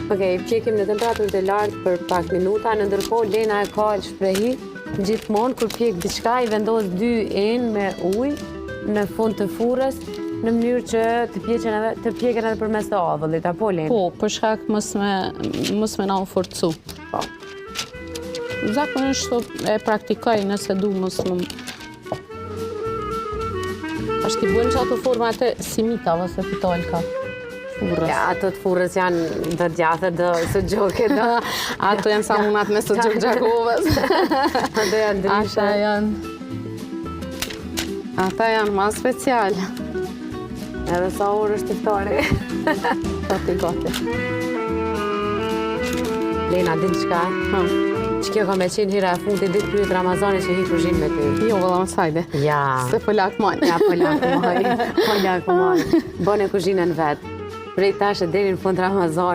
Okej, pjekim në temperaturë të lartë për pak minuta, në ndërkohë Lena e ka shprehi gjithmonë kur pjek diçka i vendos 2 enë me ujë në fund të furrës në mënyrë që të pjeken edhe përmes të avullit, apo Lena? Po, për shkak mos me na u forcu. Po. Zakonisht e praktikoj nëse du mos më... Ashtë i buen që ato forma atë simita ose pitolka. Furrës. Ja, ato të furrës janë dhe djathë dhe së gjoke dhe... Ato janë sa munat me së gjokë gjakovës. Ato janë ndryshe. Ata janë ma special. Edhe sa orë është iftari. Gati. Lena, din qka? Që kjo ka me qenë hira e fundit ditë pyet Ramazani që hi kuzhinë me ty. Jo, vëlla më sajde. Ja. Se polak majnë. Ja, polak majnë. Bëne kuzhinën vetë. Prej tash e deri në fund Ramazani.